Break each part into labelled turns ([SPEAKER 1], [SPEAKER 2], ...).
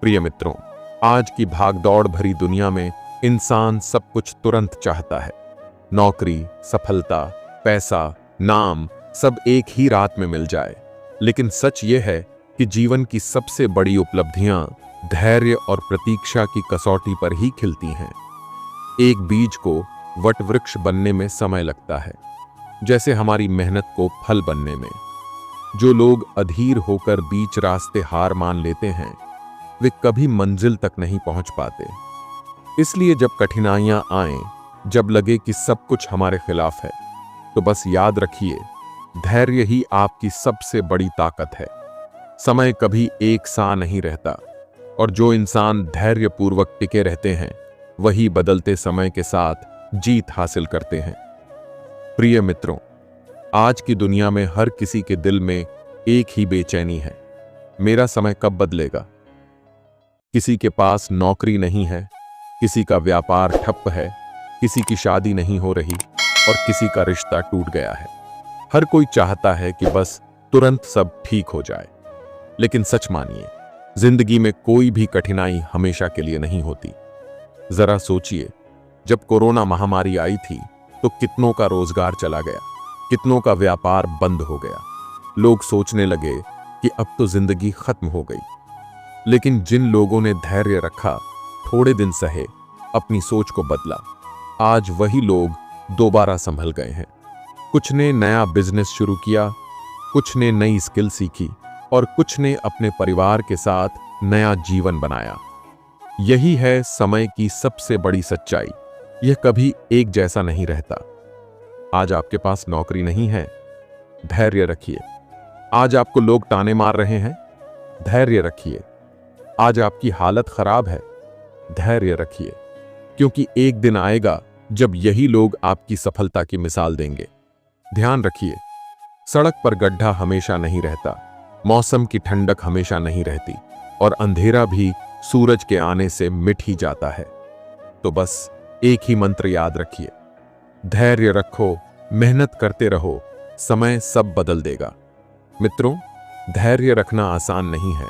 [SPEAKER 1] प्रिय मित्रों, आज की भागदौड़ भरी दुनिया में इंसान सब कुछ तुरंत चाहता है। नौकरी, सफलता, पैसा, नाम सब एक ही रात में मिल जाए। लेकिन सच यह है कि जीवन की सबसे बड़ी उपलब्धियां धैर्य और प्रतीक्षा की कसौटी पर ही खिलती हैं। एक बीज को वटवृक्ष बनने में समय लगता है, जैसे हमारी मेहनत को फल बनने में। जो लोग अधीर होकर बीच रास्ते हार मान लेते हैं, वे कभी मंजिल तक नहीं पहुंच पाते। इसलिए जब कठिनाइयां आएं, जब लगे कि सब कुछ हमारे खिलाफ है, तो बस याद रखिए, धैर्य ही आपकी सबसे बड़ी ताकत है। समय कभी एक सा नहीं रहता, और जो इंसान धैर्यपूर्वक टिके रहते हैं, वही बदलते समय के साथ जीत हासिल करते हैं। प्रिय मित्रों, आज की दुनिया में हर किसी के दिल में एक ही बेचैनी है, मेरा समय कब बदलेगा। किसी के पास नौकरी नहीं है, किसी का व्यापार ठप है, किसी की शादी नहीं हो रही और किसी का रिश्ता टूट गया है। हर कोई चाहता है कि बस तुरंत सब ठीक हो जाए। लेकिन सच मानिए, जिंदगी में कोई भी कठिनाई हमेशा के लिए नहीं होती। जरा सोचिए, जब कोरोना महामारी आई थी तो कितनों का रोजगार चला गया, कितनों का व्यापार बंद हो गया। लोग सोचने लगे कि अब तो जिंदगी खत्म हो गई। लेकिन जिन लोगों ने धैर्य रखा, थोड़े दिन सहे, अपनी सोच को बदला, आज वही लोग दोबारा संभल गए हैं। कुछ ने नया बिजनेस शुरू किया, कुछ ने नई स्किल सीखी और कुछ ने अपने परिवार के साथ नया जीवन बनाया। यही है समय की सबसे बड़ी सच्चाई, यह कभी एक जैसा नहीं रहता। आज आपके पास नौकरी नहीं है, धैर्य रखिए। आज आपको लोग ताने मार रहे हैं, धैर्य रखिए। आज आपकी हालत खराब है, धैर्य रखिए, क्योंकि एक दिन आएगा जब यही लोग आपकी सफलता की मिसाल देंगे। ध्यान रखिए, सड़क पर गड्ढा हमेशा नहीं रहता, मौसम की ठंडक हमेशा नहीं रहती और अंधेरा भी सूरज के आने से मिट ही जाता है। तो बस एक ही मंत्र याद रखिए, धैर्य रखो, मेहनत करते रहो, समय सब बदल देगा। मित्रों, धैर्य रखना आसान नहीं है।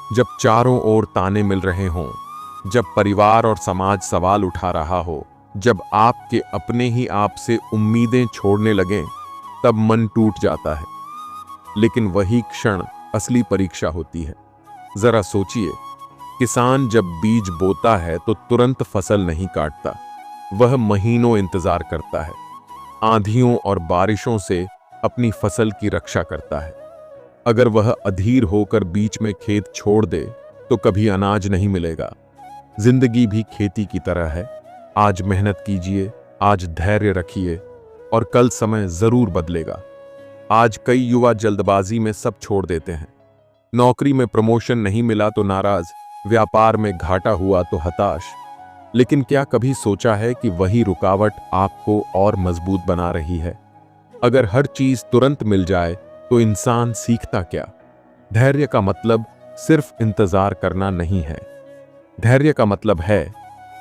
[SPEAKER 1] जब चारों ओर ताने मिल रहे हों, जब परिवार और समाज सवाल उठा रहा हो, जब आपके अपने ही आपसे उम्मीदें छोड़ने लगें, तब मन टूट जाता है। लेकिन वही क्षण असली परीक्षा होती है। जरा सोचिए, किसान जब बीज बोता है तो तुरंत फसल नहीं काटता, वह महीनों इंतजार करता है, आंधियों और बारिशों से अपनी फसल की रक्षा करता है। अगर वह अधीर होकर बीच में खेत छोड़ दे तो कभी अनाज नहीं मिलेगा। जिंदगी भी खेती की तरह है। आज मेहनत कीजिए, आज धैर्य रखिए और कल समय जरूर बदलेगा। आज कई युवा जल्दबाजी में सब छोड़ देते हैं। नौकरी में प्रमोशन नहीं मिला तो नाराज, व्यापार में घाटा हुआ तो हताश। लेकिन क्या कभी सोचा है कि वही रुकावट आपको और मजबूत बना रही है? अगर हर चीज तुरंत मिल जाए तो इंसान सीखता क्या? धैर्य का मतलब सिर्फ इंतजार करना नहीं है। धैर्य का मतलब है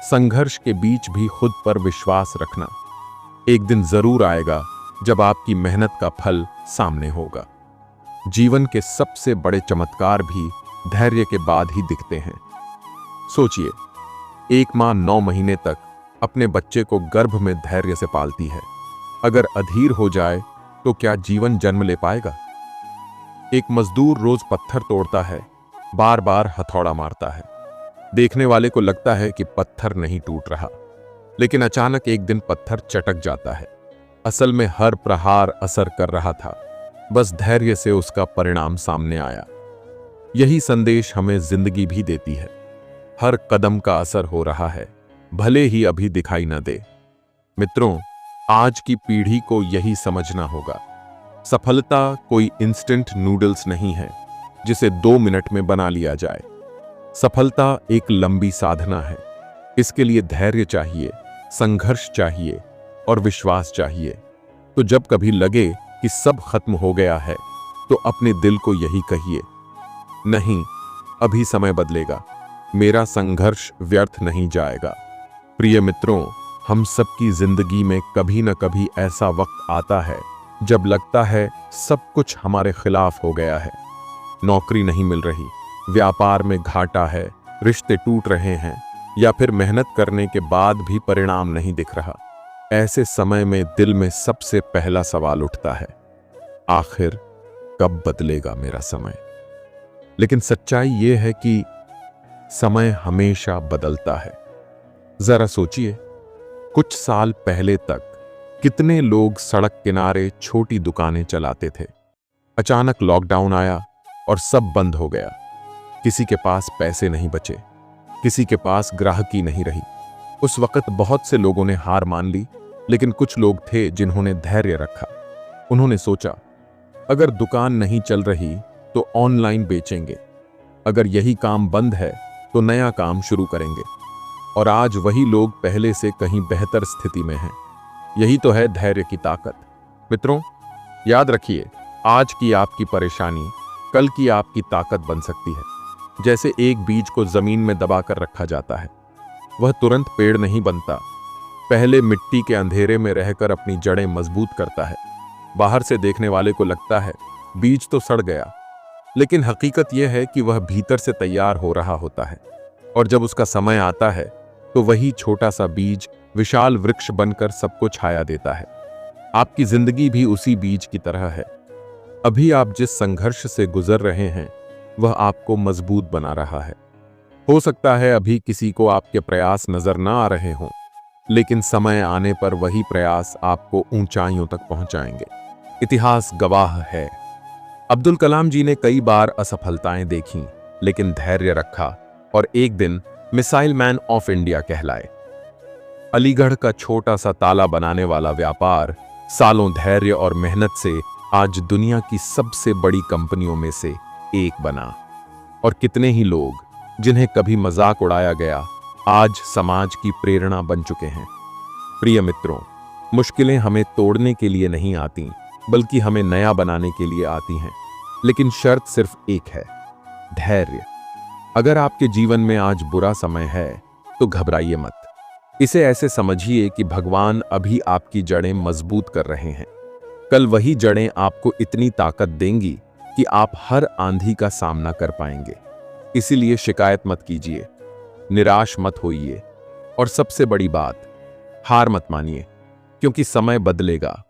[SPEAKER 1] संघर्ष के बीच भी खुद पर विश्वास रखना। एक दिन जरूर आएगा जब आपकी मेहनत का फल सामने होगा। जीवन के सबसे बड़े चमत्कार भी धैर्य के बाद ही दिखते हैं। सोचिए, एक मां 9 महीने तक अपने बच्चे को गर्भ में धैर्य से पालती है। अगर अधीर हो जाए तो क्या जीवन जन्म ले पाएगा? एक मजदूर रोज पत्थर तोड़ता है, बार बार हथौड़ा मारता है। देखने वाले को लगता है कि पत्थर नहीं टूट रहा, लेकिन अचानक एक दिन पत्थर चटक जाता है। असल में हर प्रहार असर कर रहा था, बस धैर्य से उसका परिणाम सामने आया। यही संदेश हमें जिंदगी भी देती है। हर कदम का असर हो रहा है, भले ही अभी दिखाई न दे। मित्रों, आज की पीढ़ी को यही समझना होगा, सफलता कोई इंस्टेंट नूडल्स नहीं है जिसे 2 मिनट में बना लिया जाए। सफलता एक लंबी साधना है। इसके लिए धैर्य चाहिए, संघर्ष चाहिए और विश्वास चाहिए। तो जब कभी लगे कि सब खत्म हो गया है, तो अपने दिल को यही कहिए, नहीं, अभी समय बदलेगा, मेरा संघर्ष व्यर्थ नहीं जाएगा। प्रिय मित्रों, हम सबकी जिंदगी में कभी न कभी ऐसा वक्त आता है जब लगता है सब कुछ हमारे खिलाफ हो गया है। नौकरी नहीं मिल रही, व्यापार में घाटा है, रिश्ते टूट रहे हैं या फिर मेहनत करने के बाद भी परिणाम नहीं दिख रहा, ऐसे समय में दिल में सबसे पहला सवाल उठता है, आखिर कब बदलेगा मेरा समय। लेकिन सच्चाई यह है कि समय हमेशा बदलता है। जरा सोचिए, कुछ साल पहले तक कितने लोग सड़क किनारे छोटी दुकानें चलाते थे। अचानक लॉकडाउन आया और सब बंद हो गया। किसी के पास पैसे नहीं बचे, किसी के पास ग्राहकी नहीं रही। उस वक्त बहुत से लोगों ने हार मान ली, लेकिन कुछ लोग थे जिन्होंने धैर्य रखा। उन्होंने सोचा, अगर दुकान नहीं चल रही तो ऑनलाइन बेचेंगे, अगर यही काम बंद है तो नया काम शुरू करेंगे। और आज वही लोग पहले से कहीं बेहतर स्थिति में हैं। यही तो है धैर्य की ताकत। मित्रों, याद रखिए, आज की आपकी परेशानी कल की आपकी ताकत बन सकती है। जैसे एक बीज को जमीन में दबाकर रखा जाता है, वह तुरंत पेड़ नहीं बनता, पहले मिट्टी के अंधेरे में रहकर अपनी जड़ें मजबूत करता है। बाहर से देखने वाले को लगता है बीज तो सड़ गया, लेकिन हकीकत यह है कि वह भीतर से तैयार हो रहा होता है। और जब उसका समय आता है तो वही छोटा सा बीज विशाल वृक्ष बनकर सबको छाया देता है। आपकी जिंदगी भी उसी बीज की तरह है। अभी आप जिस संघर्ष से गुजर रहे हैं वह आपको मजबूत बना रहा है। हो सकता है अभी किसी को आपके प्रयास नजर ना आ रहे हों, लेकिन समय आने पर वही प्रयास आपको ऊंचाइयों तक पहुंचाएंगे। इतिहास गवाह है, अब्दुल कलाम जी ने कई बार असफलताएं देखीं, लेकिन धैर्य रखा और एक दिन मिसाइल मैन ऑफ इंडिया कहलाए। अलीगढ़ का छोटा सा ताला बनाने वाला व्यापार सालों धैर्य और मेहनत से आज दुनिया की सबसे बड़ी कंपनियों में से एक बना। और कितने ही लोग जिन्हें कभी मजाक उड़ाया गया, आज समाज की प्रेरणा बन चुके हैं। प्रिय मित्रों, मुश्किलें हमें तोड़ने के लिए नहीं आती, बल्कि हमें नया बनाने के लिए आती हैं। लेकिन शर्त सिर्फ एक है, धैर्य। अगर आपके जीवन में आज बुरा समय है तो घबराइए मत। इसे ऐसे समझिए कि भगवान अभी आपकी जड़ें मजबूत कर रहे हैं। कल वही जड़ें आपको इतनी ताकत देंगी कि आप हर आंधी का सामना कर पाएंगे। इसीलिए शिकायत मत कीजिए, निराश मत होइए, और सबसे बड़ी बात, हार मत मानिए, क्योंकि समय बदलेगा।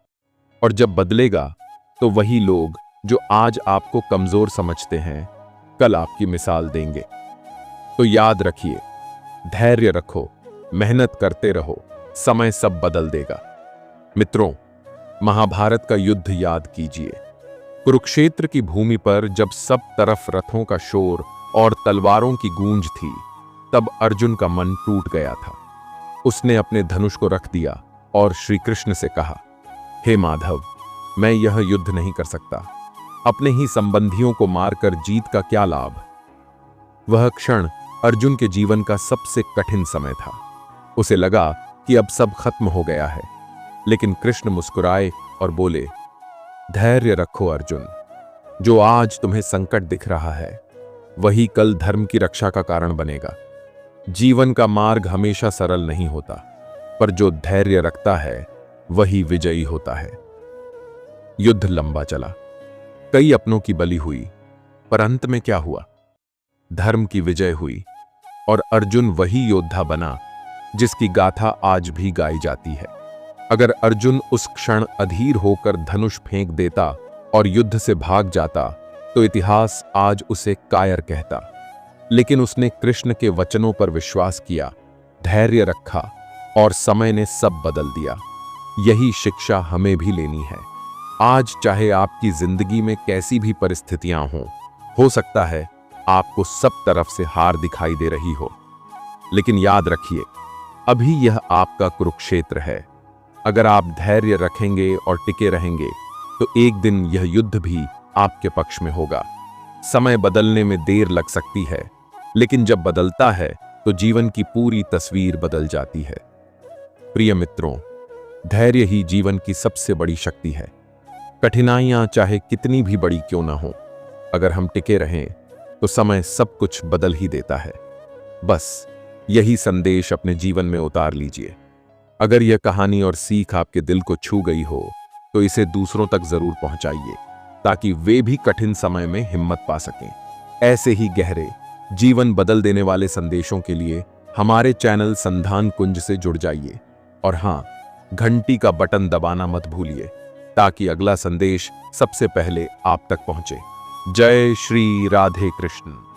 [SPEAKER 1] और जब बदलेगा तो वही लोग जो आज आपको कमजोर समझते हैं, कल आपकी मिसाल देंगे। तो याद रखिए, धैर्य रखो, मेहनत करते रहो, समय सब बदल देगा। मित्रों, महाभारत का युद्ध याद कीजिए। कुरुक्षेत्र की भूमि पर जब सब तरफ रथों का शोर और तलवारों की गूंज थी, तब अर्जुन का मन टूट गया था। उसने अपने धनुष को रख दिया और श्री कृष्ण से कहा, हे माधव, मैं यह युद्ध नहीं कर सकता। अपने ही संबंधियों को मारकर जीत का क्या लाभ। वह क्षण अर्जुन के जीवन का सबसे कठिन समय था। उसे लगा कि अब सब खत्म हो गया है, लेकिन कृष्ण मुस्कुराए और बोले, धैर्य रखो अर्जुन। जो आज तुम्हें संकट दिख रहा है, वही कल धर्म की रक्षा का कारण बनेगा। जीवन का मार्ग हमेशा सरल नहीं होता, पर जो धैर्य रखता है वही विजयी होता है। युद्ध लंबा चला, कई अपनों की बलि हुई, पर अंत में क्या हुआ? धर्म की विजय हुई और अर्जुन वही योद्धा बना जिसकी गाथा आज भी गाई जाती है। अगर अर्जुन उस क्षण अधीर होकर धनुष फेंक देता और युद्ध से भाग जाता, तो इतिहास आज उसे कायर कहता। लेकिन उसने कृष्ण के वचनों पर विश्वास किया, धैर्य रखा और समय ने सब बदल दिया। यही शिक्षा हमें भी लेनी है। आज चाहे आपकी जिंदगी में कैसी भी परिस्थितियां हों, हो सकता है आपको सब तरफ से हार दिखाई दे रही हो, लेकिन याद रखिए, अभी यह आपका कुरुक्षेत्र है। अगर आप धैर्य रखेंगे और टिके रहेंगे, तो एक दिन यह युद्ध भी आपके पक्ष में होगा। समय बदलने में देर लग सकती है, लेकिन जब बदलता है तो जीवन की पूरी तस्वीर बदल जाती है। प्रिय मित्रों, धैर्य ही जीवन की सबसे बड़ी शक्ति है। कठिनाइयां चाहे कितनी भी बड़ी क्यों ना हो, अगर हम टिके रहें तो समय सब कुछ बदल ही देता है। बस यही संदेश अपने जीवन में उतार लीजिए। अगर यह कहानी और सीख आपके दिल को छू गई हो, तो इसे दूसरों तक जरूर पहुंचाइए, ताकि वे भी कठिन समय में हिम्मत पा सकें। ऐसे ही गहरे जीवन बदल देने वाले संदेशों के लिए हमारे चैनल संधान कुंज से जुड़ जाइए और हां, घंटी का बटन दबाना मत भूलिए ताकि अगला संदेश सबसे पहले आप तक पहुंचे। जय श्री राधे कृष्ण।